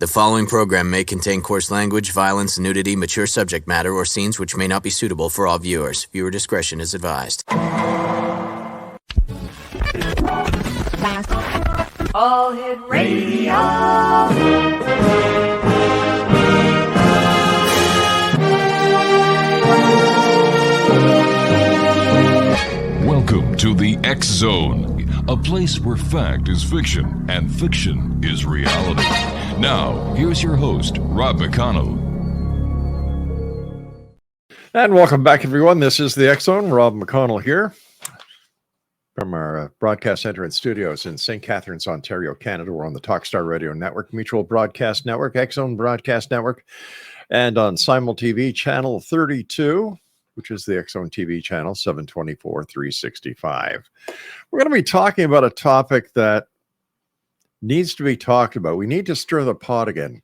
The following program may contain coarse language, violence, nudity, mature subject matter, or scenes which may not be suitable for all viewers. Viewer discretion is advised. All Hit Radio. Welcome to the X Zone, a place where fact is fiction and fiction is reality. Now, here's your host, Rob McConnell. And welcome back, everyone. This is the X Zone. Rob McConnell here from our broadcast center and studios in St. Catharines, Ontario, Canada. We're on the STARR Radio Network, Mutual Broadcast Network, X Zone Broadcast Network, and on Simul TV Channel 32, which is the X Zone TV channel, 724, 365. We're going to be talking about a topic that needs to be talked about. We need to stir the pot again.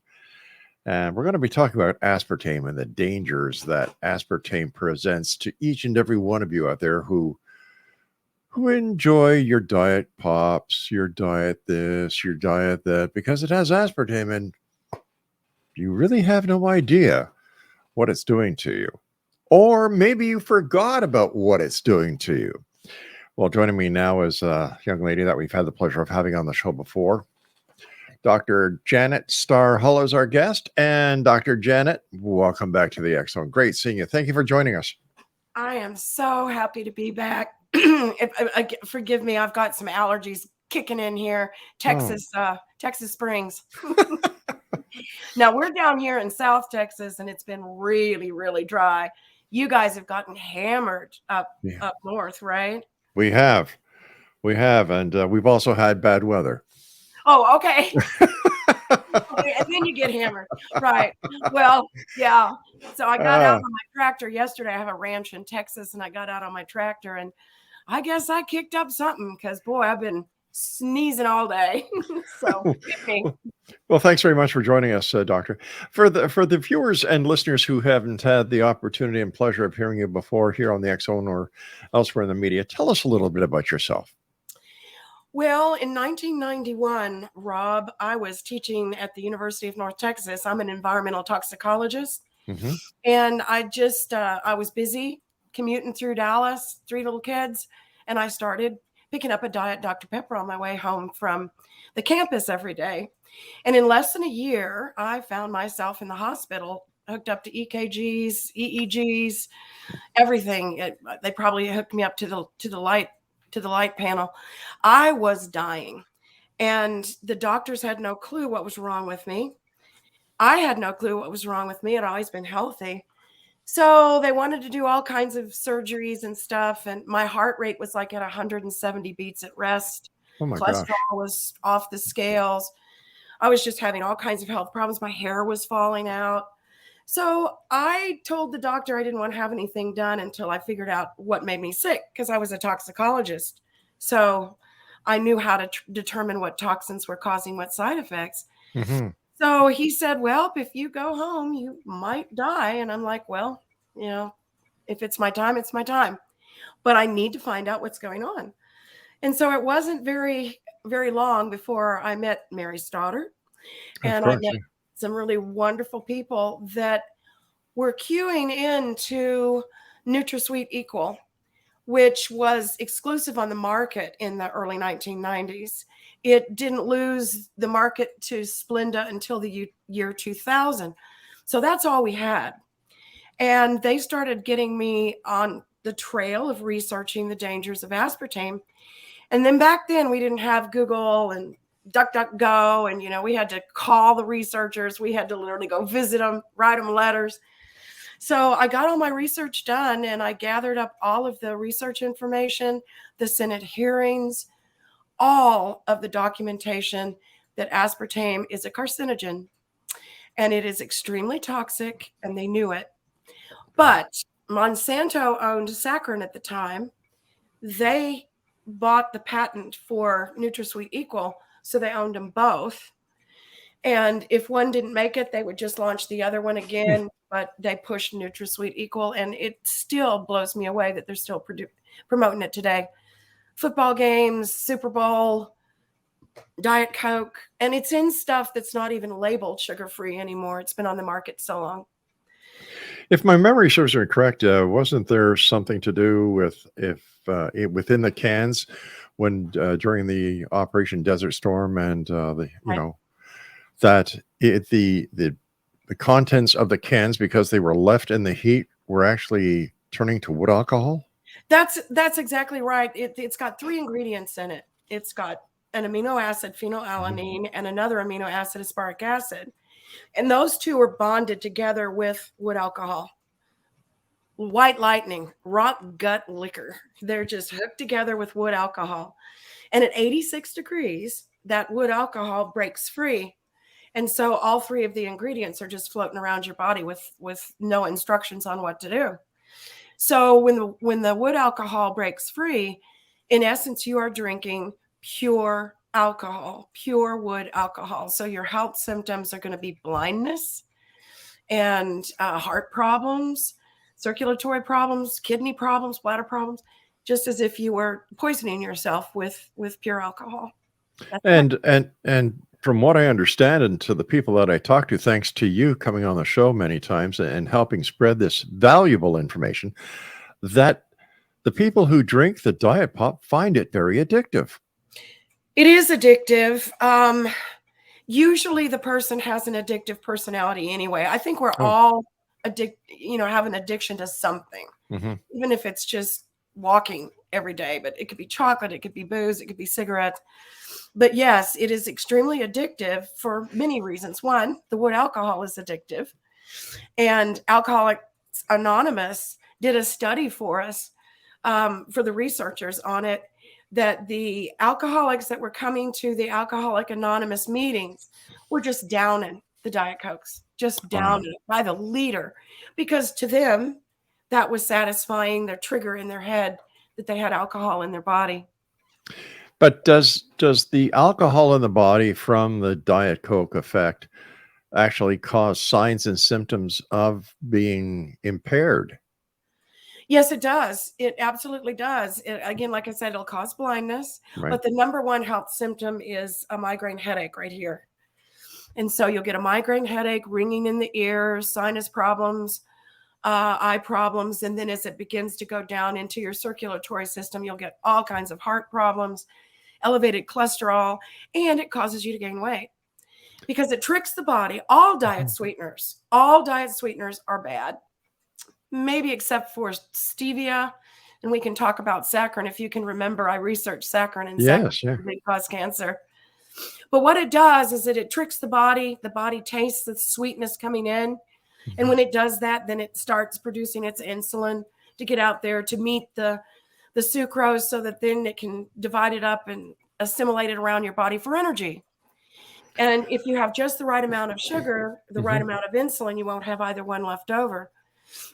And we're going to be talking about aspartame and the dangers that aspartame presents to each and every one of you out there who enjoy your diet pops, your diet this, your diet that, because it has aspartame and you really have no idea what it's doing to you. Or maybe you forgot about what it's doing to you. Well, joining me now is a young lady that we've had the pleasure of having on the show before. Dr. Janet STARR Hull is our guest. And Dr. Janet, welcome back to the X Zone. Great seeing you. Thank you for joining us. I am so happy to be back. Forgive me, I've got some allergies kicking in here. Texas Springs. Now, we're down here in South Texas, and it's been really, really dry. You guys have gotten hammered up north, right? We have. And we've also had bad weather. Oh, okay. Okay, and then you get hammered. Right. Well, yeah. So I got out on my tractor yesterday. I have a ranch in Texas, and I got out on my tractor, and I guess I kicked up something because, boy, I've been sneezing all day. So, well, thanks very much for joining us, Doctor. For the viewers and listeners who haven't had the opportunity and pleasure of hearing you before here on the X Zone or elsewhere in the media, tell us a little bit about yourself. Well, in 1991, Rob, I was teaching at the University of North Texas. I'm an environmental toxicologist. Mm-hmm. And I was busy commuting through Dallas, 3 little kids, and I started picking up a Diet Dr. Pepper on my way home from the campus every day. And in less than a year, I found myself in the hospital, hooked up to EKGs, EEGs, everything. They probably hooked me up to the light panel. I was dying, and the doctors had no clue what was wrong with me. I had no clue what was wrong with me. I'd always been healthy. So they wanted to do all kinds of surgeries and stuff. And my heart rate was like at 170 beats at rest. Oh my Cholesterol gosh. was off the scales. I was just having all kinds of health problems. My hair was falling out. So I told the doctor I didn't want to have anything done until I figured out what made me sick, because I was a toxicologist. So I knew how to determine what toxins were causing what side effects. Mm-hmm. So he said, well, if you go home, you might die. And I'm like, well, if it's my time, it's my time. But I need to find out what's going on. And so it wasn't very, very long before I met Mary Stoddard. And I met some really wonderful people that were queuing into NutraSweet Equal, which was exclusive on the market in the early 1990s. It didn't lose the market to Splenda until the year 2000. So that's all we had. And they started getting me on the trail of researching the dangers of aspartame. And then back then we didn't have Google and DuckDuckGo, and we had to call the researchers. We had to literally go visit them, write them letters. So I got all my research done, and I gathered up all of the research information, the Senate hearings, all of the documentation that aspartame is a carcinogen, and it is extremely toxic, and they knew it. But Monsanto owned saccharin at the time. They bought the patent for NutraSweet Equal, so they owned them both. And if one didn't make it, they would just launch the other one again. But they pushed NutraSweet Equal, and it still blows me away that they're still promoting it today. Football games, Super Bowl, Diet Coke, and it's in stuff that's not even labeled sugar-free anymore. It's been on the market so long. If my memory serves me correct, wasn't there something to do with within the cans when during the Operation Desert Storm and that the contents of the cans, because they were left in the heat, were actually turning to wood alcohol? That's exactly right. It's got 3 ingredients in it. It's got an amino acid, phenylalanine, and another amino acid, aspartic acid. And those 2 are bonded together with wood alcohol. White lightning, rock gut liquor. They're just hooked together with wood alcohol. And at 86 degrees, that wood alcohol breaks free. And so all 3 of the ingredients are just floating around your body with no instructions on what to do. So when the wood alcohol breaks free, in essence, you are drinking pure alcohol, pure wood alcohol. So your health symptoms are going to be blindness and heart problems, circulatory problems, kidney problems, bladder problems, just as if you were poisoning yourself with pure alcohol. And from what I understand, and to the people that I talk to, thanks to you coming on the show many times and helping spread this valuable information, that the people who drink the diet pop find it very addictive. It is addictive. Usually the person has an addictive personality anyway. I think we're all have an addiction to something, even if it's just walking every day, but it could be chocolate, it could be booze, it could be cigarettes. But yes, it is extremely addictive for many reasons. One, the wood alcohol is addictive. And Alcoholics Anonymous did a study for us, for the researchers on it, that the alcoholics that were coming to the Alcoholic Anonymous meetings were just downing the Diet Cokes, just downing it by the liter, because to them, that was satisfying their trigger in their head that they had alcohol in their body. But does the alcohol in the body from the Diet Coke effect actually cause signs and symptoms of being impaired? Yes, it does. It absolutely does. Again, like I said, it'll cause blindness. Right. But the number one health symptom is a migraine headache right here. And so you'll get a migraine headache, ringing in the ears, sinus problems, eye problems. And then as it begins to go down into your circulatory system, you'll get all kinds of heart problems, elevated cholesterol, and it causes you to gain weight because it tricks the body. All diet sweeteners are bad, maybe except for stevia. And we can talk about saccharin. If you can remember, I researched saccharin, and saccharin may cause cancer. But what it does is that it tricks the body. The body tastes the sweetness coming in. And when it does that, then it starts producing its insulin to get out there to meet the sucrose, so that then it can divide it up and assimilate it around your body for energy. And if you have just the right amount of sugar, the right amount of insulin, you won't have either one left over.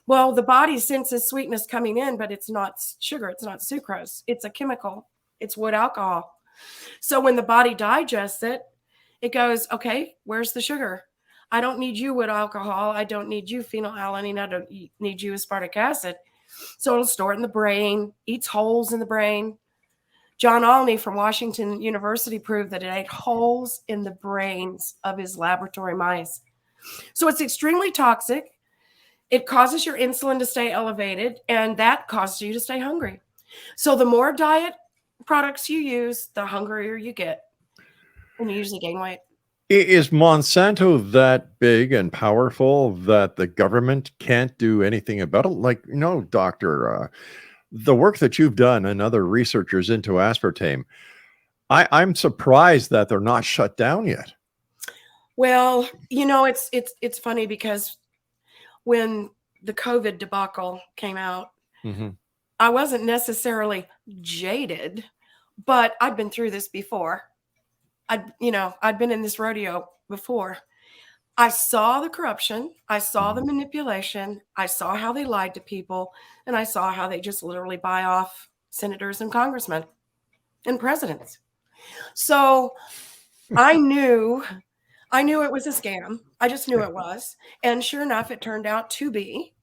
Well, the body senses sweetness coming in, but it's not sugar. It's not sucrose. It's a chemical. It's wood alcohol. So when the body digests it, it goes, okay, where's the sugar? I don't need you wood alcohol. I don't need you phenylalanine. I don't need you aspartic acid. So it'll store it in the brain, eats holes in the brain. John Olney from Washington University proved that it ate holes in the brains of his laboratory mice. So it's extremely toxic. It causes your insulin to stay elevated, and that causes you to stay hungry. So the more diet products you use, the hungrier you get, and you usually gain weight. Is Monsanto that big and powerful that the government can't do anything about it? Like, doctor, the work that you've done and other researchers into aspartame, I'm surprised that they're not shut down yet. Well, it's funny because when the COVID debacle came out, I wasn't necessarily jaded, but I'd been through this before. I'd been in this rodeo before. I saw the corruption. I saw the manipulation. I saw how they lied to people. And I saw how they just literally buy off senators and congressmen and presidents. So I knew it was a scam. I just knew it was. And sure enough, it turned out to be,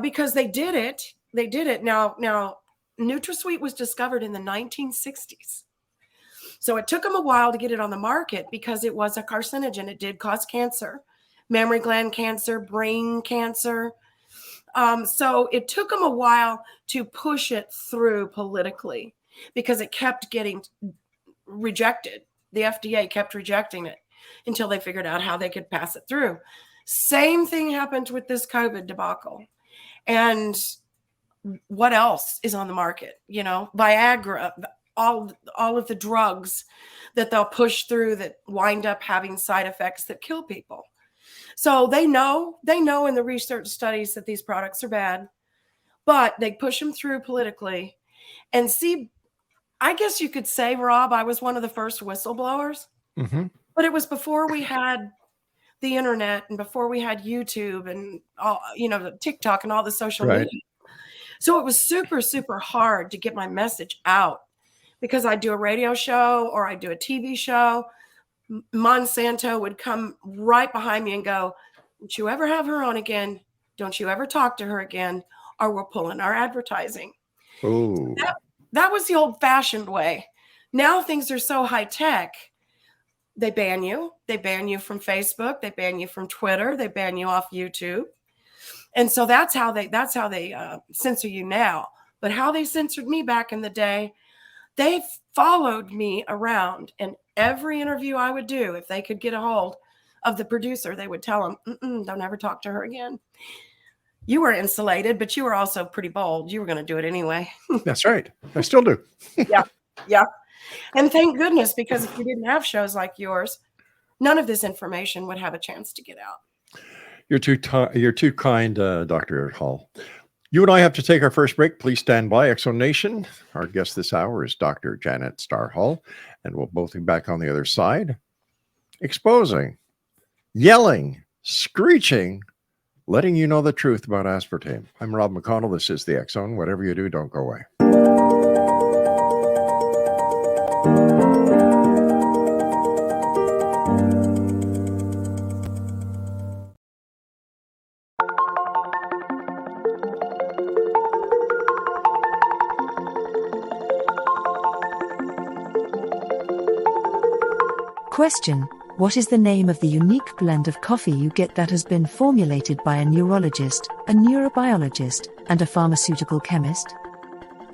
because they did it. Now, NutraSweet was discovered in the 1960s. So it took them a while to get it on the market because it was a carcinogen. It did cause cancer, mammary gland cancer, brain cancer. So it took them a while to push it through politically because it kept getting rejected. The FDA kept rejecting it until they figured out how they could pass it through. Same thing happened with this COVID debacle. And what else is on the market? You know, Viagra, all of the drugs that they'll push through that wind up having side effects that kill people. So they know in the research studies that these products are bad, but they push them through politically. And see, I guess you could say, Rob, I was one of the first whistleblowers, but it was before we had the internet and before we had YouTube and all, you know, TikTok and all the social media. So it was super, super hard to get my message out because I do a radio show or I do a TV show. Monsanto would come right behind me and go, don't you ever have her on again? Don't you ever talk to her again? Or we're pulling our advertising. Oh, that was the old fashioned way. Now things are so high tech. They ban you. They ban you from Facebook. They ban you from Twitter. They ban you off YouTube. And so that's how they censor you now. But how they censored me back in the day, they followed me around, and every interview I would do, if they could get a hold of the producer, they would tell them, don't ever talk to her again. You were insulated, but you were also pretty bold. You were going to do it anyway. that's right. I still do. Yeah. And thank goodness, because if you didn't have shows like yours, none of this information would have a chance to get out. You're too kind, Dr. Hall. You and I have to take our first break. Please stand by, Exo Nation. Our guest this hour is Dr. Janet STARR Hall, and we'll both be back on the other side, exposing, yelling, screeching, letting you know the truth about aspartame. I'm Rob McConnell. This is the X Zone. Whatever you do, don't go away. Question: what is the name of the unique blend of coffee you get that has been formulated by a neurologist, a neurobiologist, and a pharmaceutical chemist?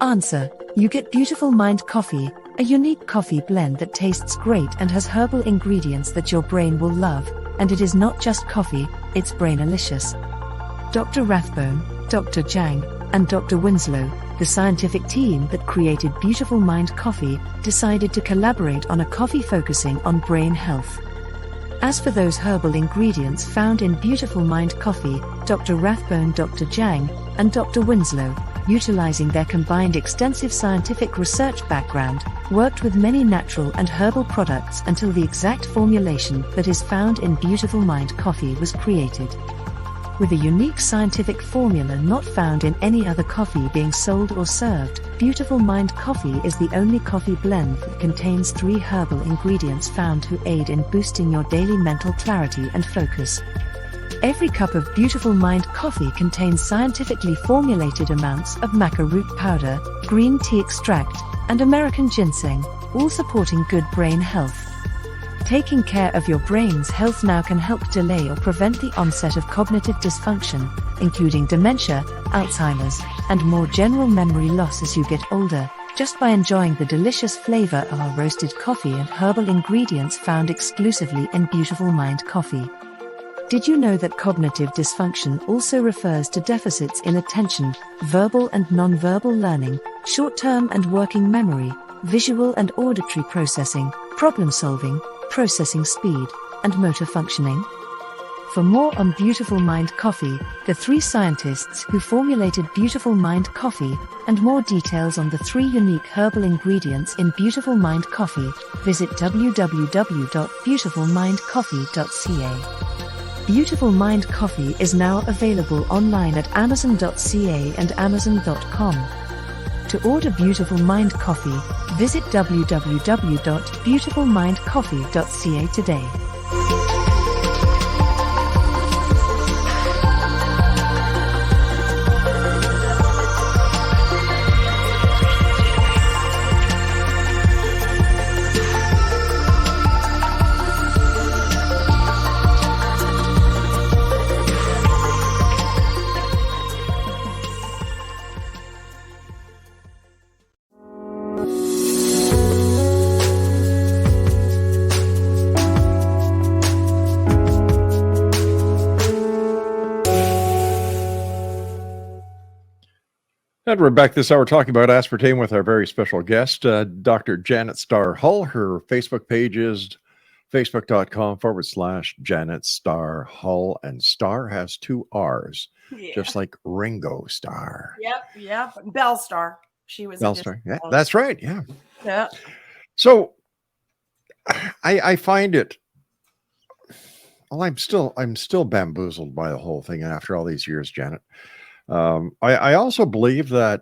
Answer: you get Beautiful Mind Coffee, a unique coffee blend that tastes great and has herbal ingredients that your brain will love, and it is not just coffee, it's brainalicious. Dr. Rathbone, Dr. Jang, and Dr. Winslow, the scientific team that created Beautiful Mind Coffee, decided to collaborate on a coffee focusing on brain health. As for those herbal ingredients found in Beautiful Mind Coffee, Dr. Rathbone, Dr. Jang, and Dr. Winslow, utilizing their combined extensive scientific research background, worked with many natural and herbal products until the exact formulation that is found in Beautiful Mind Coffee was created. With a unique scientific formula not found in any other coffee being sold or served, Beautiful Mind Coffee is the only coffee blend that contains 3 herbal ingredients found to aid in boosting your daily mental clarity and focus. Every cup of Beautiful Mind Coffee contains scientifically formulated amounts of maca root powder, green tea extract, and American ginseng, all supporting good brain health. Taking care of your brain's health now can help delay or prevent the onset of cognitive dysfunction, including dementia, Alzheimer's, and more general memory loss as you get older, just by enjoying the delicious flavor of our roasted coffee and herbal ingredients found exclusively in Beautiful Mind Coffee. Did you know that cognitive dysfunction also refers to deficits in attention, verbal and nonverbal learning, short-term and working memory, visual and auditory processing, problem-solving, processing speed, and motor functioning? For more on Beautiful Mind Coffee, the 3 scientists who formulated Beautiful Mind Coffee, and more details on the 3 unique herbal ingredients in Beautiful Mind Coffee, visit www.beautifulmindcoffee.ca. Beautiful Mind Coffee is now available online at amazon.ca and amazon.com. To order Beautiful Mind Coffee, visit www.beautifulmindcoffee.ca today. And we're back this hour talking about aspartame with our very special guest, Dr. Janet STARR Hull. Her Facebook page is facebook.com/Janet STARR Hull. And STARR has 2 R's, just like Ringo Starr. Yep. Bell Star. She was Bell Star. Yeah, that's right. Yeah. Yeah. So I find it. Well, I'm still bamboozled by the whole thing after all these years, Janet. I also believe that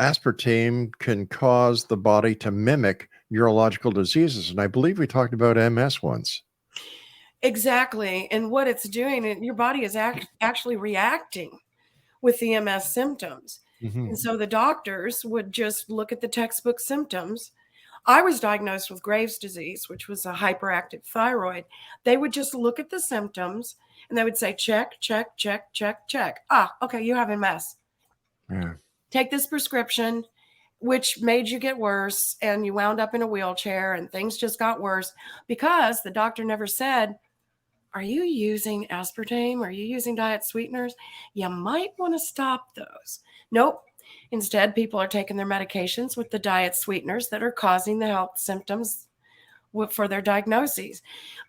aspartame can cause the body to mimic neurological diseases. And I believe we talked about MS once. Exactly. And what it's doing, your body is actually reacting with the MS symptoms. Mm-hmm. And so the doctors would just look at the textbook symptoms. I was diagnosed with Graves' disease, which was a hyperactive thyroid. They would just look at the symptoms and they would say, check, check, check, check, check. Ah, okay, you have MS. Yeah. Take this prescription, which made you get worse, and you wound up in a wheelchair and things just got worse because the doctor never said, are you using aspartame? Are you using diet sweeteners? You might want to stop those. Nope. Instead, people are taking their medications with the diet sweeteners that are causing the health symptoms for their diagnoses.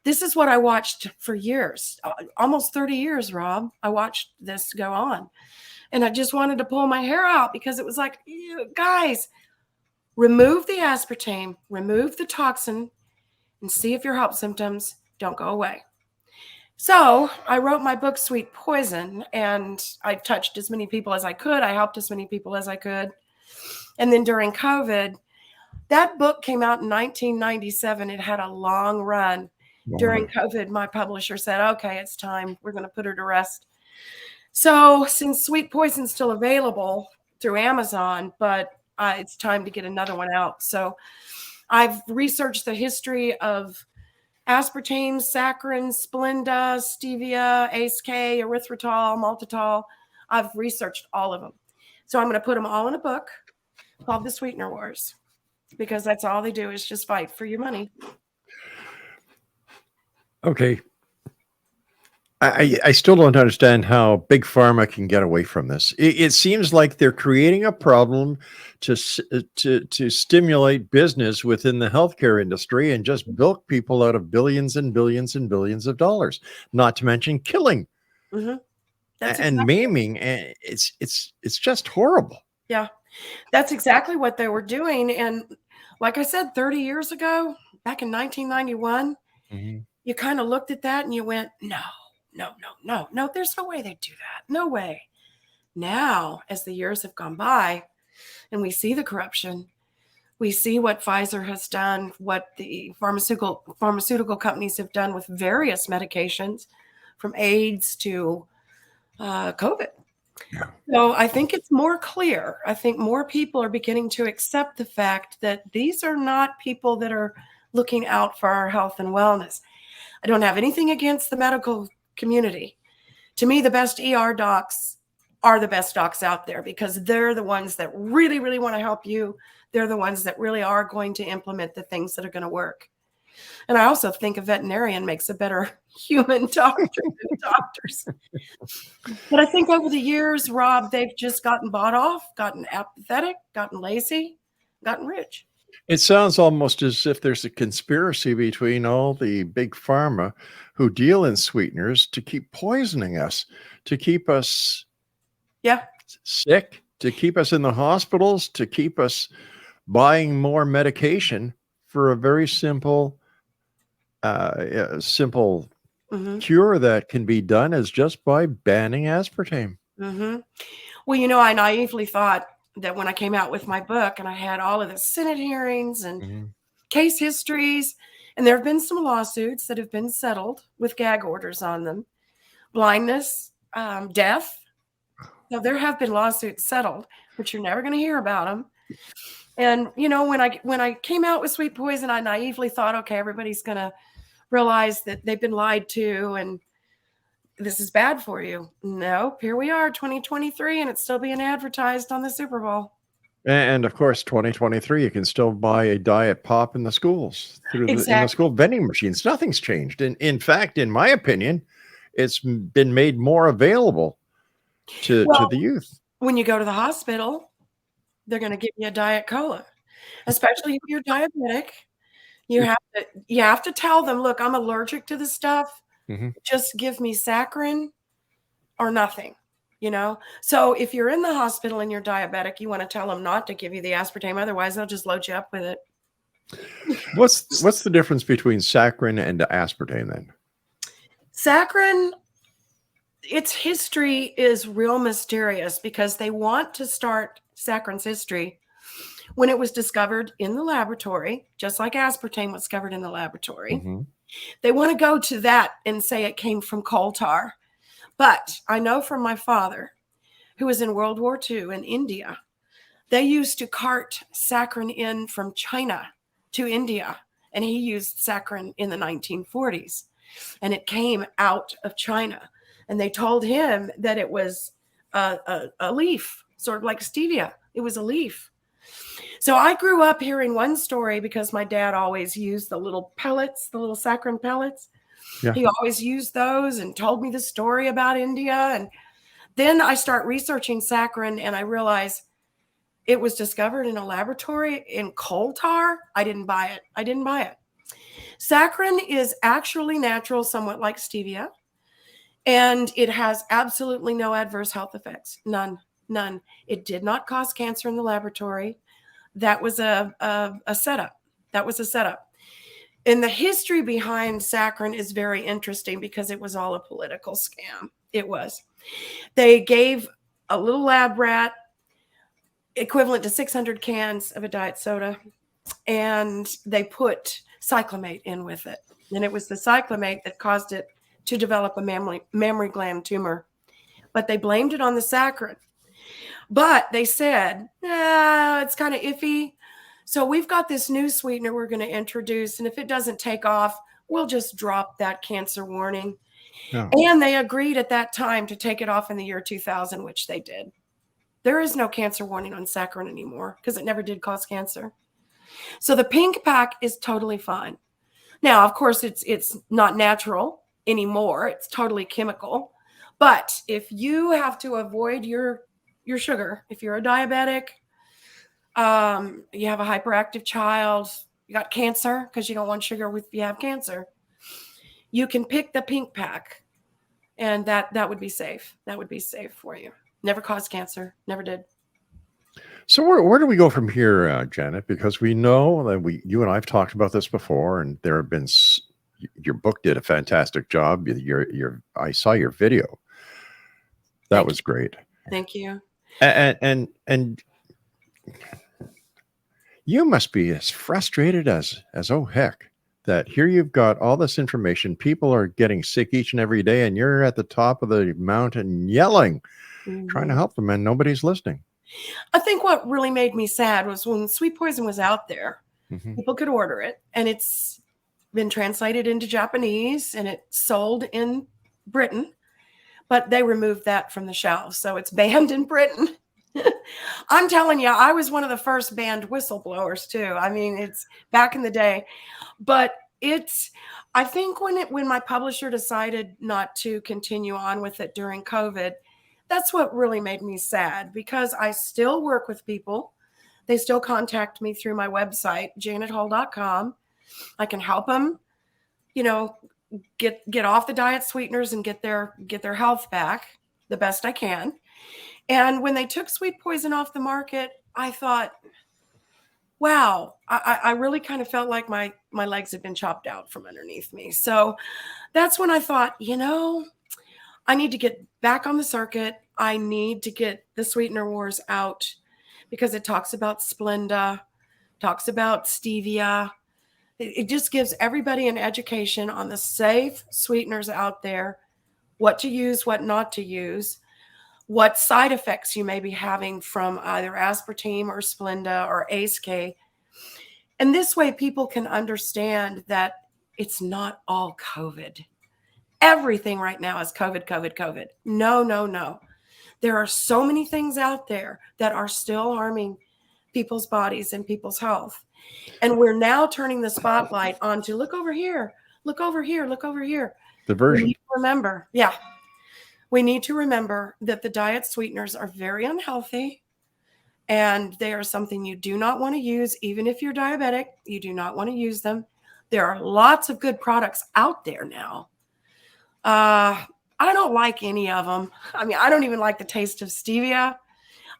This is what I watched for years, almost 30 years, Rob. I watched this go on. And I just wanted to pull my hair out because it was like, guys, remove the aspartame, remove the toxin, and see if your health symptoms don't go away. So I wrote my book, Sweet Poison, and I touched as many people as I could. I helped as many people as I could. And then during COVID, that book came out in 1997. It had a long run. Wow. During COVID, my publisher said, okay, it's time. We're going to put her to rest. So since Sweet Poison's still available through Amazon, but it's time to get another one out. So I've researched the history of aspartame, saccharin, Splenda, stevia, ACE-K, erythritol, maltitol. I've researched all of them. So I'm going to put them all in a book called The Sweetener Wars, because that's all they do is just fight for your money. Okay. I still don't understand how Big Pharma can get away from this. It seems like they're creating a problem to stimulate business within the healthcare industry and just bilk people out of billions and billions and billions of dollars, not to mention killing and exactly maiming. It's just horrible. Yeah, that's exactly what they were doing. And like I said, 30 years ago, back in 1991, you kind of looked at that and you went, no, there's no way they'd do that. No way. Now, as the years have gone by and we see the corruption, we see what Pfizer has done, what the pharmaceutical companies have done with various medications, from AIDS to COVID. Yeah. So I think it's more clear. I think more people are beginning to accept the fact that these are not people that are looking out for our health and wellness. I don't have anything against the medical community. To me, the best ER docs are the best docs out there because they're the ones that really, really want to help you. They're the ones that really are going to implement the things that are going to work. And I also think a veterinarian makes a better human doctor than doctors. But I think over the years, Rob, they've just gotten bought off, gotten apathetic, gotten lazy, gotten rich. It sounds almost as if there's a conspiracy between all the big pharma who deal in sweeteners to keep poisoning us, to keep us sick, to keep us in the hospitals, to keep us buying more medication for a very simple cure that can be done is just by banning aspartame. Well, you know, I naively thought that when I came out with my book and I had all of the Senate hearings and case histories, and there have been some lawsuits that have been settled with gag orders on them, blindness, death. So there have been lawsuits settled, but you're never going to hear about them. And, you know, when I came out with Sweet Poison, I naively thought, okay, everybody's going to realize that they've been lied to and this is bad for you. Nope, here we are, 2023, and it's still being advertised on the Super Bowl. And of course, 2023, you can still buy a diet pop in the schools through in the school vending machines. Nothing's changed. And in fact, in my opinion, it's been made more available to the youth. when you go to the hospital, they're going to give you a Diet Cola, especially if you're diabetic. You have to tell them, look, I'm allergic to this stuff. Mm-hmm. Just give me saccharin or nothing, you know? So if you're in the hospital and you're diabetic, you want to tell them not to give you the aspartame. Otherwise, they'll just load you up with it. What's the difference between saccharin and aspartame then? Saccharin, its history is real mysterious because they want to start saccharin's history when it was discovered in the laboratory, just like aspartame was discovered in the laboratory. Mm-hmm. They want to go to that and say it came from coal tar. But I know from my father, who was in World War II in India, they used to cart saccharin in from China to India, and he used saccharin in the 1940s, and it came out of China. And they told him that it was a leaf, sort of like stevia. It was a leaf. So I grew up hearing one story because my dad always used the little pellets, the little saccharin pellets. Yeah. He always used those and told me the story about India. And then I start researching saccharin and I realize it was discovered in a laboratory in coal tar. I didn't buy it. Saccharin is actually natural, somewhat like stevia. And it has absolutely no adverse health effects. None. It did not cause cancer in the laboratory. That was a setup. And the history behind saccharin is very interesting because it was all a political scam. It was. They gave a little lab rat equivalent to 600 cans of a diet soda, and they put cyclamate in with it. And it was the cyclamate that caused it to develop a mammary gland tumor. But they blamed it on the saccharin. But they said, it's kind of iffy. So we've got this new sweetener we're going to introduce. And if it doesn't take off, we'll just drop that cancer warning. No. And they agreed at that time to take it off in the year 2000, which they did. There is no cancer warning on saccharin anymore because it never did cause cancer. So the pink pack is totally fine. Now, of course, it's not natural anymore. It's totally chemical. But if you have to avoid your sugar, if you're a diabetic, you have a hyperactive child, you got cancer because you don't want sugar if you have cancer, you can pick the pink pack, and that would be safe. That would be safe for you. Never caused cancer. Never did. So where do we go from here, Janet? Because we know that you and I have talked about this before, and there have been your book did a fantastic job. I saw your video. That was great. Thank you. And you must be as frustrated as oh heck that here you've got all this information. People are getting sick each and every day, and you're at the top of the mountain yelling, trying to help them, and nobody's listening. I think what really made me sad was when sweet poison was out there, people could order it, and it's been translated into Japanese and it's sold in Britain, but they removed that from the shelves. So it's banned in Britain. I'm telling you, I was one of the first banned whistleblowers too. I mean, it's back in the day, but I think when my publisher decided not to continue on with it during COVID, that's what really made me sad, because I still work with people. They still contact me through my website, janethall.com. I can help them, get off the diet sweeteners and get their health back the best I can. And when they took sweet poison off the market, I thought, wow, I really kind of felt like my legs had been chopped out from underneath me. So that's when I thought, I need to get back on the circuit. I need to get the sweetener wars out, because it talks about Splenda, talks about stevia. It just gives everybody an education on the safe sweeteners out there, what to use, what not to use, what side effects you may be having from either aspartame or Splenda or ACE-K. And this way people can understand that it's not all COVID. Everything right now is COVID. No. There are so many things out there that are still harming people's bodies and people's health. And we're now turning the spotlight onto, look over here. The version. Remember. Yeah. We need to remember that the diet sweeteners are very unhealthy, and they are something you do not want to use. Even if you're diabetic, you do not want to use them. There are lots of good products out there now. I don't like any of them. I mean, I don't even like the taste of stevia.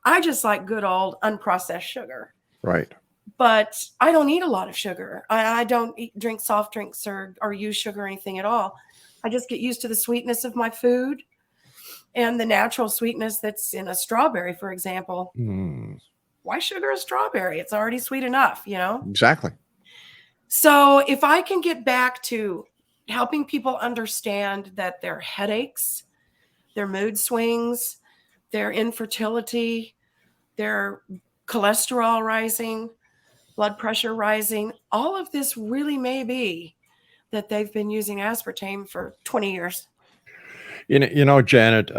I just like good old unprocessed sugar. Right. But I don't eat a lot of sugar. I don't drink soft drinks or use sugar or anything at all. I just get used to the sweetness of my food and the natural sweetness that's in a strawberry, for example. Why sugar a strawberry? It's already sweet enough, Exactly. So if I can get back to helping people understand that their headaches, their mood swings, their infertility, their cholesterol rising, blood pressure rising, all of this really may be that they've been using aspartame for 20 years. Janet,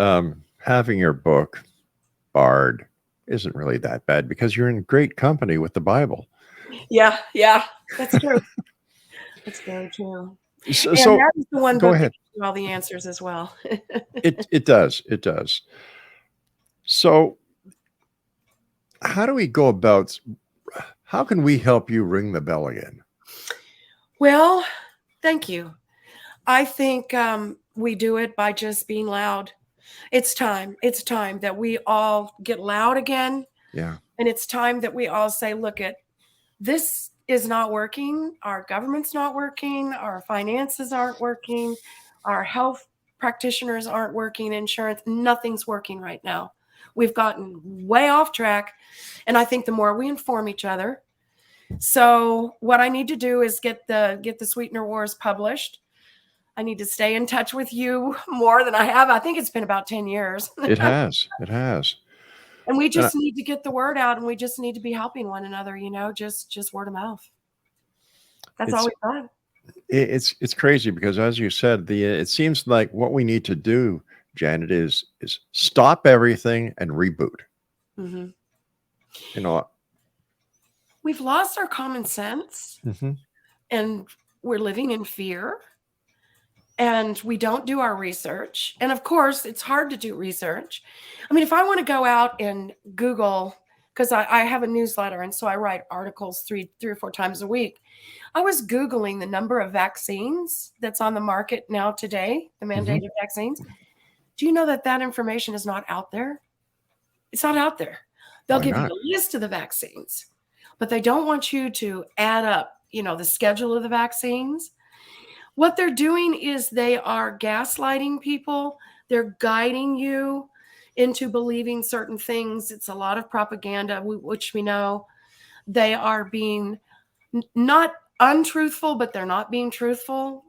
having your book barred isn't really that bad because you're in great company with the Bible. Yeah, that's true. That's very true. So and that is the one go book ahead. that gives you all the answers as well. It does. So how do we go about, how can we help you ring the bell again? Well, thank you. I think we do it by just being loud. It's time that we all get loud again. Yeah. And it's time that we all say, look, this is not working. Our government's not working. Our finances aren't working. Our health practitioners aren't working. Insurance, nothing's working right now. We've gotten way off track. And I think the more we inform each other. So what I need to do is get the Sweetener Wars published. I need to stay in touch with you more than I have. I think it's been about 10 years. It has. And we just need to get the word out, and we just need to be helping one another, just word of mouth. That's all we've done. It's crazy because, as you said, it seems like what we need to do, Janet, is stop everything and reboot. Mm-hmm. We've lost our common sense, and we're living in fear, and we don't do our research. And of course, it's hard to do research. I mean, if I want to go out and Google, because I have a newsletter, and so I write articles three or four times a week. I was Googling the number of vaccines that's on the market now today, the mandated vaccines. Do you know that information is not out there? It's not out there. They'll give you a list of the vaccines, but they don't want you to add up, the schedule of the vaccines. What they're doing is they are gaslighting people. They're guiding you into believing certain things. It's a lot of propaganda, which we know. They are being not untruthful, but they're not being truthful.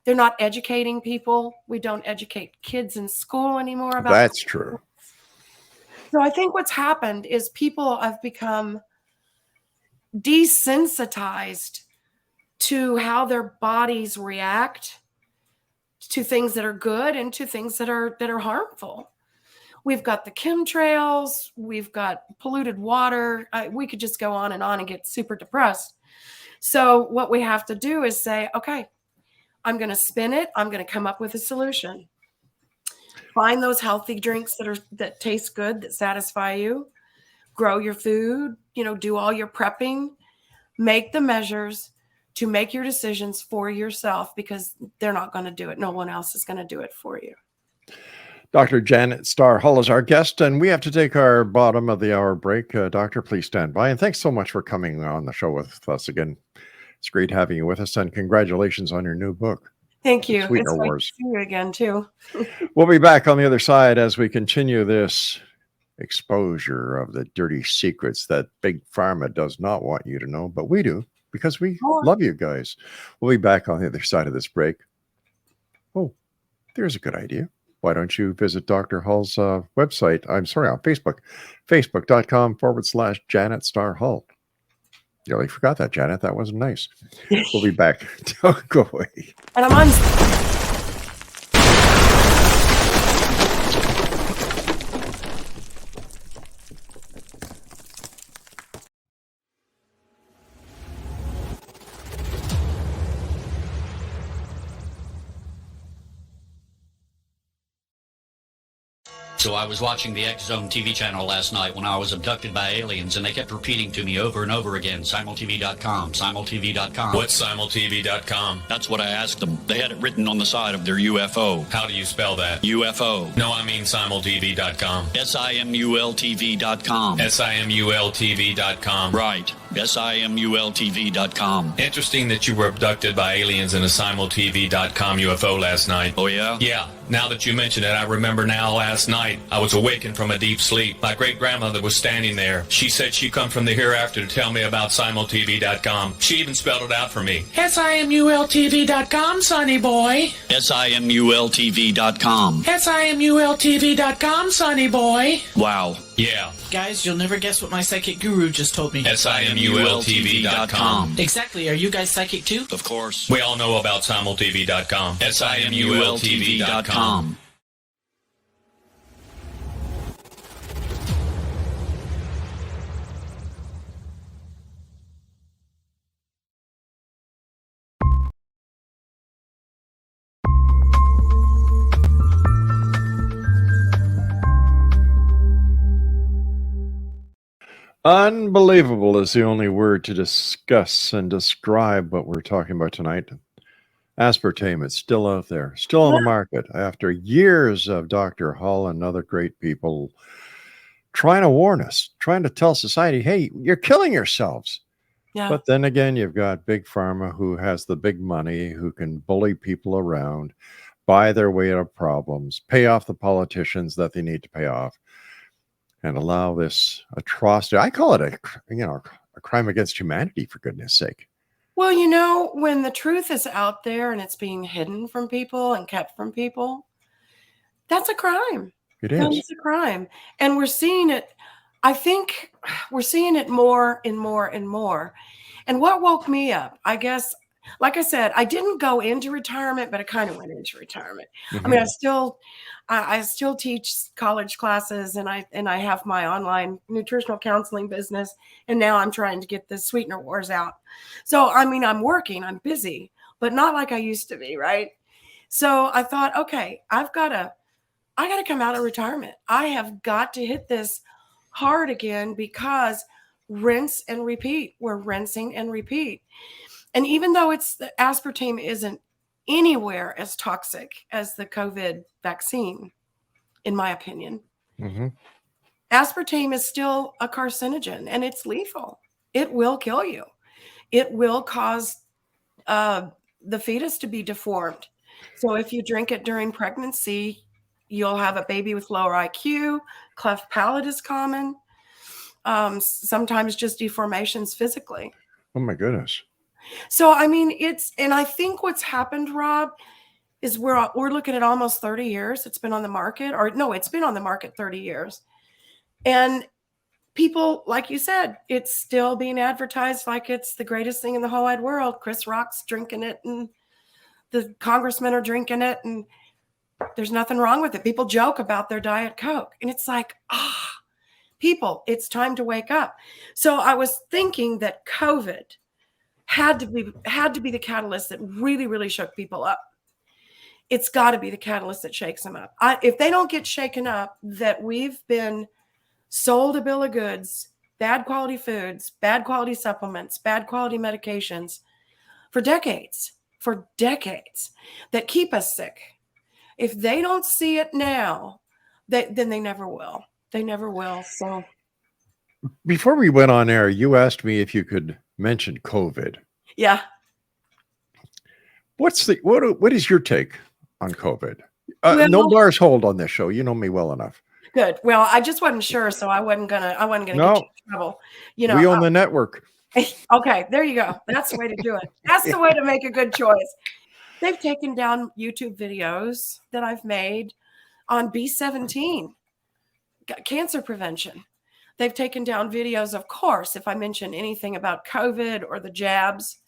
They're not educating people. We don't educate kids in school anymore about that's true. So I think what's happened is people have become desensitized to how their bodies react to things that are good and to things that are harmful. We've got the chemtrails, we've got polluted water. We could just go on and get super depressed. So what we have to do is say, okay, I'm going to spin it. I'm going to come up with a solution. Find those healthy drinks that taste good, that satisfy you. Grow your food, do all your prepping. Make the measures to make your decisions for yourself, because they're not going to do it. No one else is going to do it for you. Dr. Janet STARR Hull is our guest, and we have to take our bottom of the hour break. Doctor, please stand by. And thanks so much for coming on the show with us again. It's great having you with us, and congratulations on your new book. Thank you. Sweetener It's Wars. nice to see you again, too. We'll be back on the other side as we continue this exposure of the dirty secrets that Big Pharma does not want you to know, but we do, because we love you guys. We'll be back on the other side of this break. Oh, there's a good idea. Why don't you visit Dr. Hull's website? I'm sorry, on Facebook, facebook.com/Janet STARR Hull. You already forgot that, Janet. That wasn't nice. We'll be back. Don't go away. And I'm on. So I was watching the X Zone TV channel last night when I was abducted by aliens, and they kept repeating to me over and over again, simultv.com, simultv.com. What's simultv.com? That's what I asked them. They had it written on the side of their UFO. How do you spell that? UFO. No, I mean simultv.com. simultv.com. simultv.com. Right. simultv.com. Interesting that you were abducted by aliens in a simultv.com UFO last night. Oh, yeah? Yeah. Now that you mention it, I remember now last night I was awakened from a deep sleep. My great-grandmother was standing there. She said she come from the hereafter to tell me about simultv.com. She even spelled it out for me. simultv.com, sonny boy. simultv.com. simultv.com, sonny boy. Wow. Yeah. Guys, you'll never guess what my psychic guru just told me. simultv.com. Exactly. Are you guys psychic too? Of course. We all know about simultv.com. simultv.com. Unbelievable is the only word to discuss and describe what we're talking about tonight. Aspartame, it's still out there, still on the market after years of Dr. Hull and other great people trying to warn us, trying to tell society, hey, you're killing yourselves. Yeah. But then again, you've got Big Pharma who has the big money, who can bully people around, buy their way out of problems, pay off the politicians that they need to pay off, and allow this atrocity. I call it a crime against humanity, for goodness sake. Well, you know, when the truth is out there and it's being hidden from people and kept from people, that's a crime. It is. It's a crime. And we're seeing it. I think we're seeing it more and more and more. And what woke me up, I guess, like I said, I didn't go into retirement, but I kind of went into retirement. Mm-hmm. I mean, I still teach college classes, and I have my online nutritional counseling business, and now I'm trying to get the sweetener wars out. So, I mean, I'm working, I'm busy, but not like I used to be, right? So I thought, okay, I got to come out of retirement. I have got to hit this hard again, because rinse and repeat. We're rinsing and repeat. And even though the aspartame isn't anywhere as toxic as the COVID vaccine, in my opinion, aspartame is still a carcinogen, and it's lethal. It will kill you. It will cause the fetus to be deformed. So if you drink it during pregnancy, you'll have a baby with lower IQ. Cleft palate is common. Sometimes just deformations physically. Oh my goodness. So, I mean, and I think what's happened, Rob, is we're looking at almost 30 years. It's been on the market, it's been on the market 30 years. And people, like you said, it's still being advertised like it's the greatest thing in the whole wide world. Chris Rock's drinking it, and the congressmen are drinking it, and there's nothing wrong with it. People joke about their Diet Coke, and it's like, people, it's time to wake up. So I was thinking that COVID had to be the catalyst that really, really shook people up. It's got to be the catalyst that shakes them up. If they don't get shaken up, that we've been sold a bill of goods, bad quality foods, bad quality supplements, bad quality medications for decades, that keep us sick. If they don't see it now, then they never will. They never will. So before we went on air, you asked me if you could mention COVID. Yeah. What is your take on COVID? Well, no bars hold on this show. You know me well enough. Good. Well, I just wasn't sure, so I wasn't gonna get you in trouble. You know, we own the network. Okay, there you go. That's the way to do it. That's the way to make a good choice. They've taken down YouTube videos that I've made on B17 cancer prevention. They've taken down videos, of course, if I mention anything about COVID or the jabs.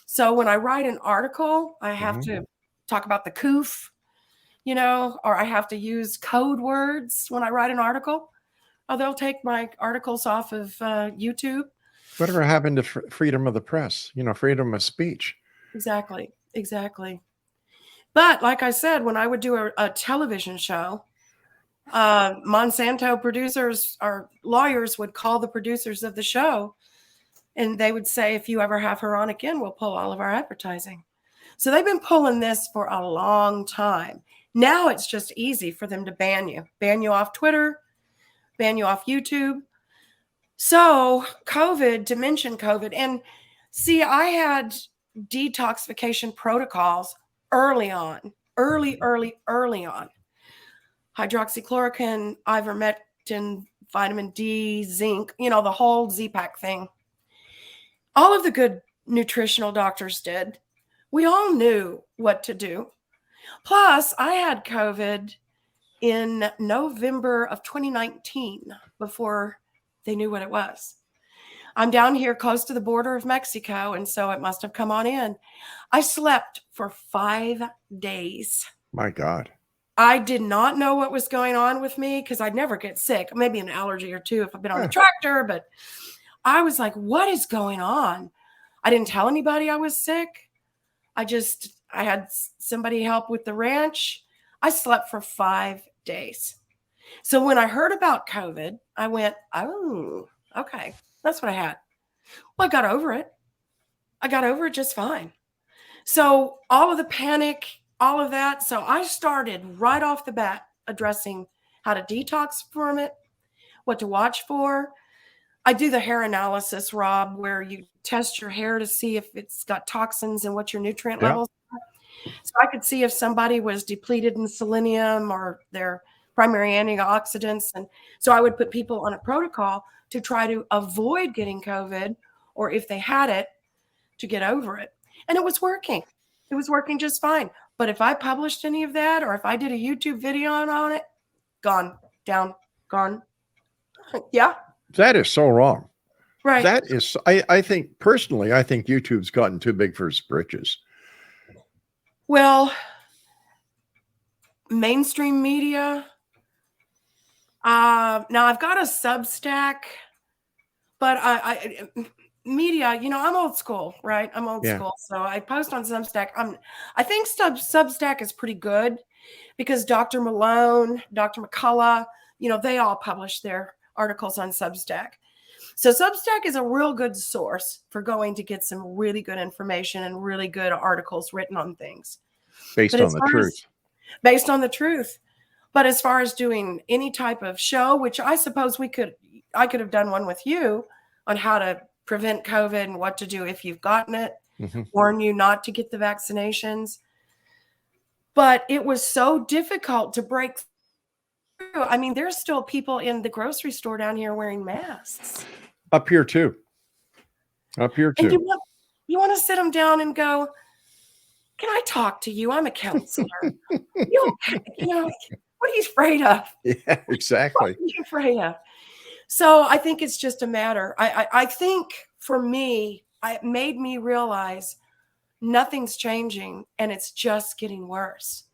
So when I write an article, I have to talk about the coof, or I have to use code words when I write an article. Oh, they'll take my articles off of YouTube. Whatever happened to freedom of the press? Freedom of speech. Exactly. But like I said, when I would do a television show, Monsanto producers or lawyers would call the producers of the show and they would say, if you ever have her on again, we'll pull all of our advertising. So they've been pulling this for a long time. Now it's just easy for them to ban you off Twitter, ban you off YouTube. So COVID, to mention COVID, and see, I had detoxification protocols early on. Hydroxychloroquine, ivermectin, vitamin D, zinc, the whole Z-Pack thing. All of the good nutritional doctors did. We all knew what to do. Plus, I had COVID in November of 2019 before they knew what it was. I'm down here close to the border of Mexico, and so it must have come on in. I slept for 5 days. My God. I did not know what was going on with me because I'd never get sick. Maybe an allergy or two if I've been on the tractor, but I was like, what is going on? I didn't tell anybody I was sick. I had somebody help with the ranch. I slept for 5 days. So when I heard about COVID, I went, oh, okay, that's what I had. Well, I got over it. I got over it just fine. So all of the panic, all of that. So I started right off the bat addressing how to detox from it, what to watch for. I do the hair analysis, Rob, where you test your hair to see if it's got toxins and what your nutrient levels are. So I could see if somebody was depleted in selenium or their primary antioxidants. And so I would put people on a protocol to try to avoid getting COVID, or if they had it, to get over it. And it was working. It was working just fine. But if I published any of that, or if I did a YouTube video on it, gone, down, gone. Yeah. That is so wrong. Right. That is, I think, personally, I think YouTube's gotten too big for its britches. Well, mainstream media. Now I've got a Substack, but media, I'm old school, right? I'm old school. So I post on Substack. I think Substack is pretty good because Dr. Malone, Dr. McCullough, they all publish their articles on Substack. So Substack is a real good source for going to get some really good information and really good articles written on things. Based on the truth. Based on the truth. But as far as doing any type of show, which I suppose I could have done one with you on how to prevent COVID and what to do if you've gotten it, warn you not to get the vaccinations. But it was so difficult to break through. I mean, there's still people in the grocery store down here wearing masks. Up here too. And you want to sit them down and go, can I talk to you? I'm a counselor. What are you afraid of? Yeah, exactly. What are you afraid of? So I think it's just a matter. I think for me, it made me realize nothing's changing and it's just getting worse.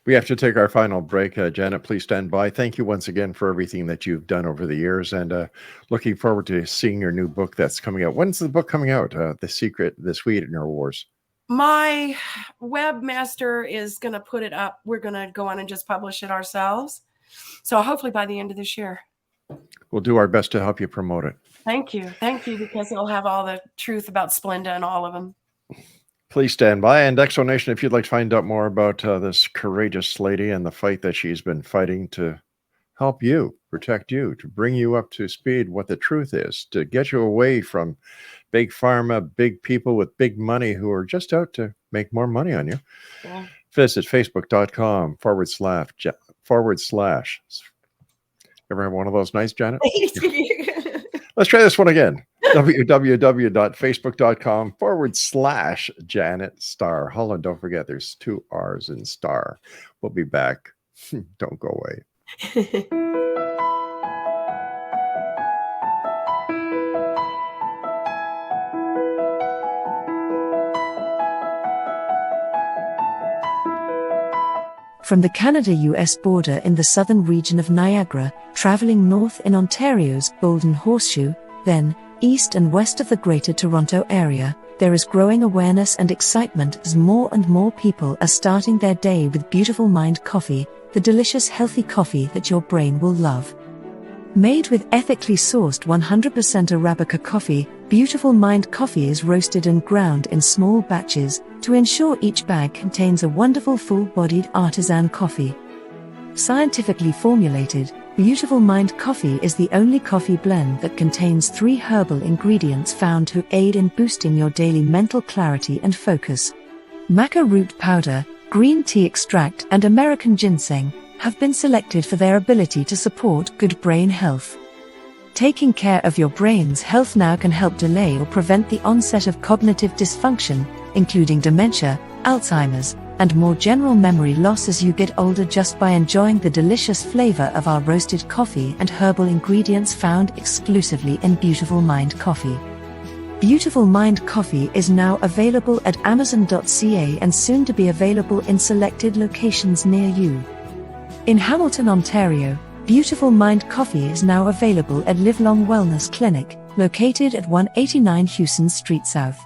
We have to take our final break. Janet, please stand by. Thank you once again for everything that you've done over the years, and looking forward to seeing your new book that's coming out. When's the book coming out? The Secret, The Sweetener Wars. My webmaster is going to put it up. We're going to go on and just publish it ourselves. So hopefully by the end of this year. We'll do our best to help you promote it. Thank you. Thank you, because it'll have all the truth about Splenda and all of them. Please stand by. And Exonation, if you'd like to find out more about this courageous lady and the fight that she's been fighting to help you, protect you, to bring you up to speed, what the truth is, to get you away from big pharma, big people with big money who are just out to make more money on you. Yeah. Visit facebook.com/. Ever have one of those nights, Janet? Let's try this one again. www.facebook.com/Janet STARR. Hold on, don't forget there's 2 R's in STARR. We'll be back. Don't go away. From the Canada-US border in the southern region of Niagara, traveling north in Ontario's Golden Horseshoe, then east and west of the Greater Toronto Area, there is growing awareness and excitement as more and more people are starting their day with Beautiful Mind coffee, the delicious healthy coffee that your brain will love. Made with ethically sourced 100% Arabica coffee, Beautiful Mind coffee is roasted and ground in small batches to ensure each bag contains a wonderful full-bodied artisan coffee. Scientifically formulated, Beautiful Mind coffee is the only coffee blend that contains 3 herbal ingredients found to aid in boosting your daily mental clarity and focus. Maca root powder, green tea extract, and American ginseng have been selected for their ability to support good brain health. Taking care of your brain's health now can help delay or prevent the onset of cognitive dysfunction, including dementia, Alzheimer's, and more general memory loss as you get older just by enjoying the delicious flavor of our roasted coffee and herbal ingredients found exclusively in Beautiful Mind coffee. Beautiful Mind coffee is now available at Amazon.ca and soon to be available in selected locations near you. In Hamilton, Ontario, Beautiful Mind coffee is now available at Livelong Wellness Clinic, located at 189 Hewson Street South.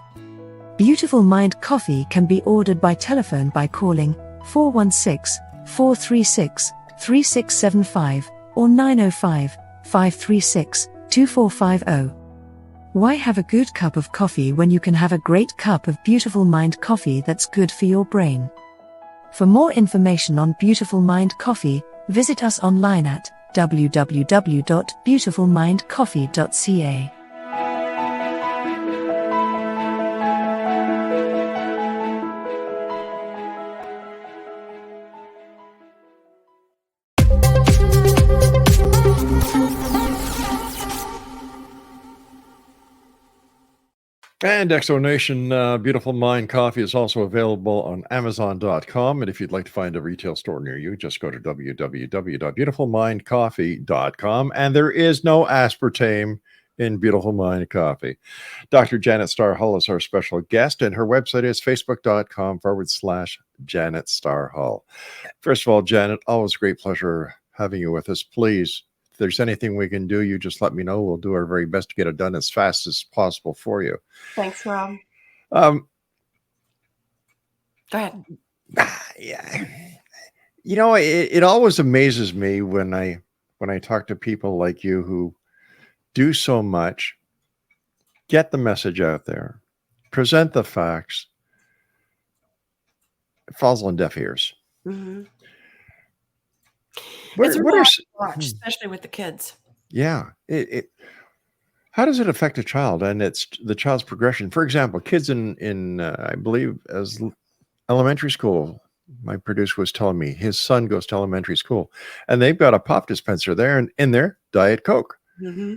Beautiful Mind coffee can be ordered by telephone by calling 416-436-3675 or 905-536-2450. Why have a good cup of coffee when you can have a great cup of Beautiful Mind coffee that's good for your brain? For more information on Beautiful Mind coffee, visit us online at www.beautifulmindcoffee.ca. And Exonation Beautiful Mind coffee is also available on Amazon.com. And if you'd like to find a retail store near you, just go to www.beautifulmindcoffee.com. And there is no aspartame in Beautiful Mind coffee. Dr. Janet Starr Hull is our special guest, and her website is facebook.com/Janet Starr Hull. First of all, Janet, always a great pleasure having you with us. Please, if there's anything we can do, you just let me know. We'll do our very best to get it done as fast as possible for you. Thanks, Rob. Go ahead. Yeah. You know, it always amazes me when I talk to people like you who do so much, get the message out there, present the facts. It falls on deaf ears. Mm-hmm. What it's are really hard to watch, especially with the kids. Yeah. How does it affect a child and it's the child's progression? For example, kids in I believe as elementary school, my producer was telling me his son goes to elementary school and they've got a pop dispenser there and in there, Diet Coke. Mm-hmm.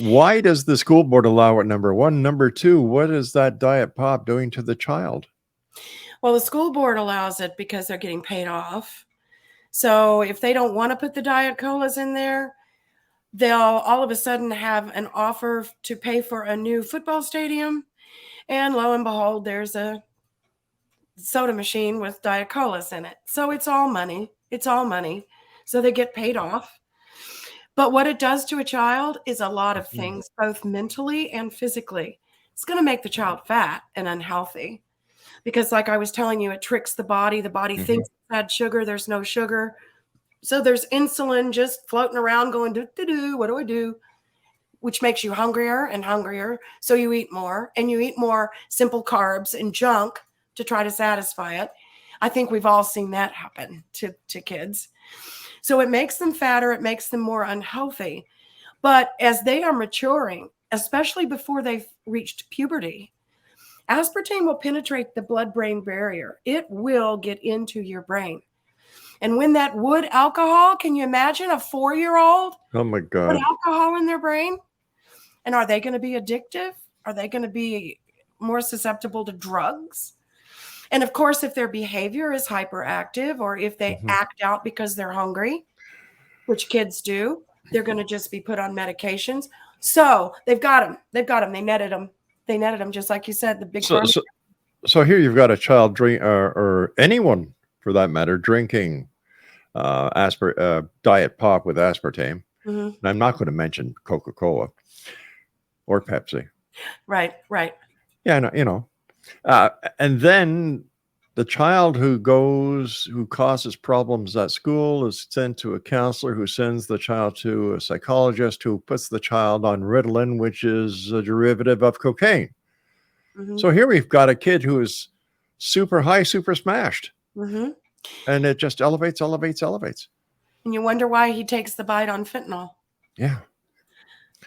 Why does the school board allow it? Number one. Number two, what is that diet pop doing to the child? Well, the school board allows it because they're getting paid off. So if they don't want to put the Diet Colas in there, they'll all of a sudden have an offer to pay for a new football stadium. And lo and behold, there's a soda machine with Diet Colas in it. So it's all money. It's all money. So they get paid off. But what it does to a child is a lot of things, both mentally and physically. It's going to make the child fat and unhealthy. Because like I was telling you, it tricks the body. The body thinks it's had sugar. There's no sugar. So there's insulin just floating around going, do, what do I do? Which makes you hungrier and hungrier. So you eat more and you eat more simple carbs and junk to try to satisfy it. I think we've all seen that happen to kids. So it makes them fatter. It makes them more unhealthy. But as they are maturing, especially before they've reached puberty, aspartame will penetrate the blood-brain barrier. It will get into your brain. And when that wood alcohol, can you imagine a 4-year-old? Oh my God. Put alcohol in their brain? And are they going to be addictive? Are they going to be more susceptible to drugs? And of course, if their behavior is hyperactive or if they act out because they're hungry, which kids do, they're going to just be put on medications. So they've got them. They've got them. They netted them. They netted them, just like you said, the big So here you've got a child drink or anyone for that matter drinking diet pop with aspartame. And I'm not going to mention Coca-Cola or Pepsi. Right. Yeah, no, and then the child who causes problems at school is sent to a counselor who sends the child to a psychologist who puts the child on Ritalin, which is a derivative of cocaine. Mhm. So here we've got a kid who is super high, super smashed, Mhm. and it just elevates, elevates, elevates. And you wonder why he takes the bite on fentanyl. Yeah.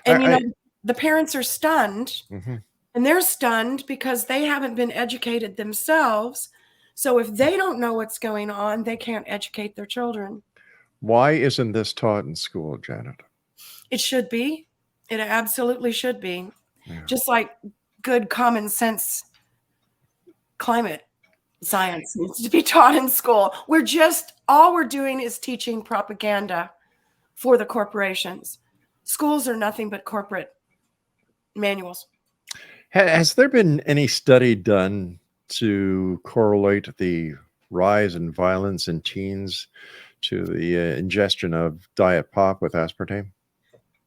And the parents are stunned, Mhm. and they're stunned because they haven't been educated themselves. So if they don't know what's going on, they can't educate their children. Why isn't this taught in school, Janet? It should be. It absolutely should be. Yeah. Just like good common sense climate science needs to be taught in school. All we're doing is teaching propaganda for the corporations. Schools are nothing but corporate manuals. Has there been any study done to correlate the rise in violence in teens to the ingestion of diet pop with aspartame?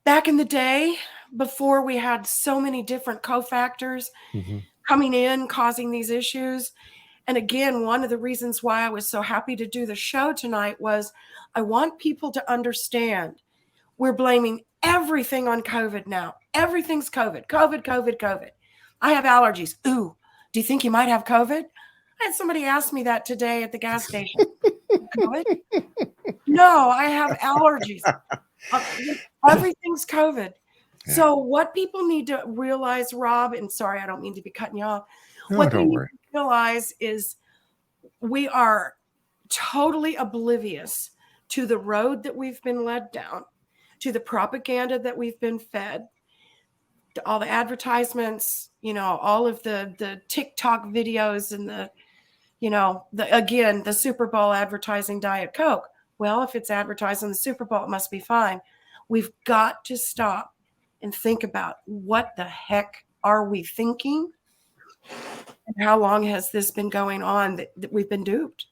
Back in the day, before we had so many different cofactors Mm-hmm. coming in, causing these issues. And again, one of the reasons why I was so happy to do the show tonight was I want people to understand we're blaming everything on COVID now. Everything's COVID, COVID, COVID, COVID. I have allergies. Ooh, do you think you might have COVID? I had somebody ask me that today at the gas station. COVID? No, I have allergies. Everything's COVID. Yeah. So what people need to realize, Rob, and sorry, I don't mean to be cutting you off. No, What they don't need worry. to realize is we are totally oblivious to the road that we've been led down, to the propaganda that we've been fed, to all the advertisements, all of the TikTok videos and the Super Bowl advertising Diet Coke. Well, if it's advertising the Super Bowl, it must be fine. We've got to stop and think about what the heck are we thinking? And how long has this been going on that we've been duped?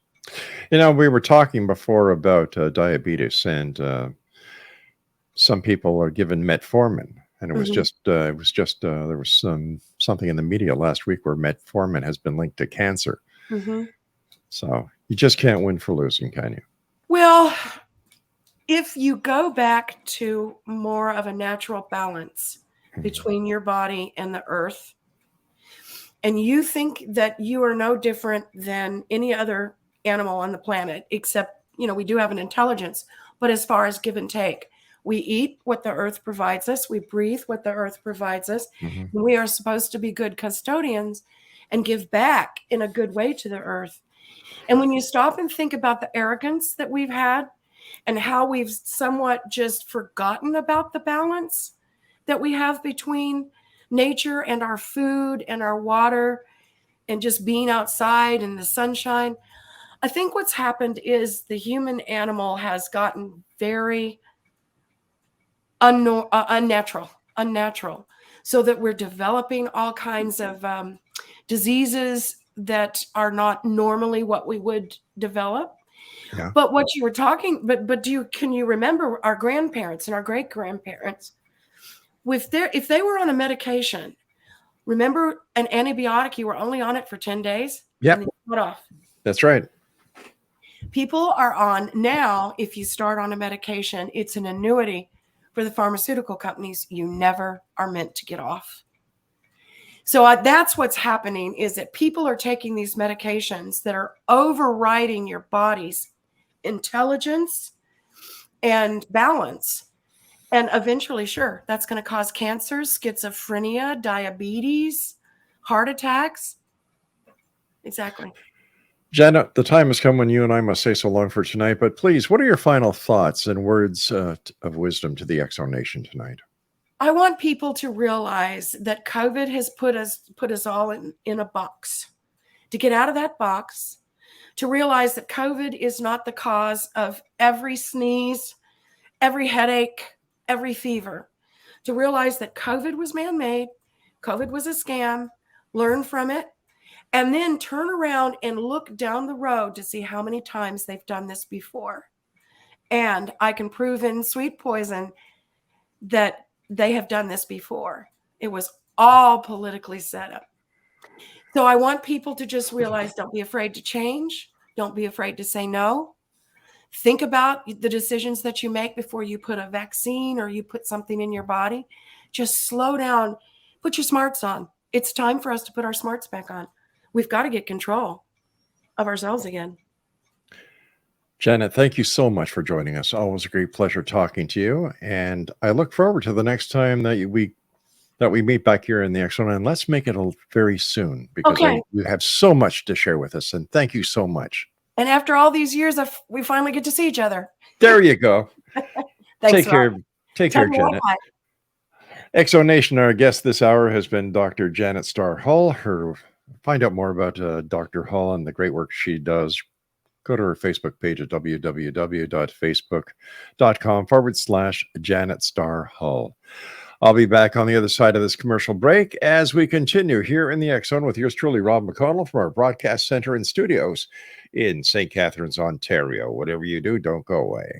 We were talking before about diabetes, and some people are given metformin, and it was Mhm. there was something in the media last week where metformin has been linked to cancer. Mm-hmm. So you just can't win for losing, can you? Well, if you go back to more of a natural balance between your body and the earth, and you think that you are no different than any other animal on the planet, except, we do have an intelligence, but as far as give and take, we eat what the earth provides us, we breathe what the earth provides us, Mhm. and we are supposed to be good custodians and give back in a good way to the earth. And when you stop and think about the arrogance that we've had and how we've somewhat just forgotten about the balance that we have between nature and our food and our water and just being outside in the sunshine, I think what's happened is the human animal has gotten very unnatural, so that we're developing all kinds of diseases that are not normally what we would develop. Yeah. But what you were talking, can you remember our grandparents and our great grandparents? If they were on a medication, remember an antibiotic, you were only on it for 10 days? Yep. And then you cut off. That's right. People are on now, if you start on a medication, it's an annuity for the pharmaceutical companies. You never are meant to get off. So that's what's happening, is that people are taking these medications that are overriding your body's intelligence and balance. And eventually, sure, that's going to cause cancer, schizophrenia, diabetes, heart attacks. Exactly. Janet, the time has come when you and I must say so long for tonight, but please, what are your final thoughts and words of wisdom to the Exo Nation tonight? I want people to realize that COVID has put us all in a box. To get out of that box, to realize that COVID is not the cause of every sneeze, every headache, every fever. To realize that COVID was man-made, COVID was a scam, learn from it, and then turn around and look down the road to see how many times they've done this before. And I can prove in Sweet Poison that they have done this before. It was all politically set up. So I want people to just realize, don't be afraid to change. Don't be afraid to say no. Think about the decisions that you make before you put a vaccine or you put something in your body. Just slow down. Put your smarts on. It's time for us to put our smarts back on. We've got to get control of ourselves again. Janet, thank you so much for joining us. Always a great pleasure talking to you. And I look forward to the next time that we meet back here in the X Zone. And let's make it very soon, because you have so much to share with us. And thank you so much. And after all these years, we finally get to see each other. There you go. Thanks, Take care. Take care, Janet. X Zone Nation, our guest this hour has been Dr. Janet STARR Hull. Find out more about Dr. Hull and the great work she does. Go to her Facebook page at www.facebook.com/Janet STARR Hull. I'll be back on the other side of this commercial break as we continue here in the X Zone with yours truly, Rob McConnell, from our broadcast center and studios in St. Catharines, Ontario. Whatever you do, don't go away.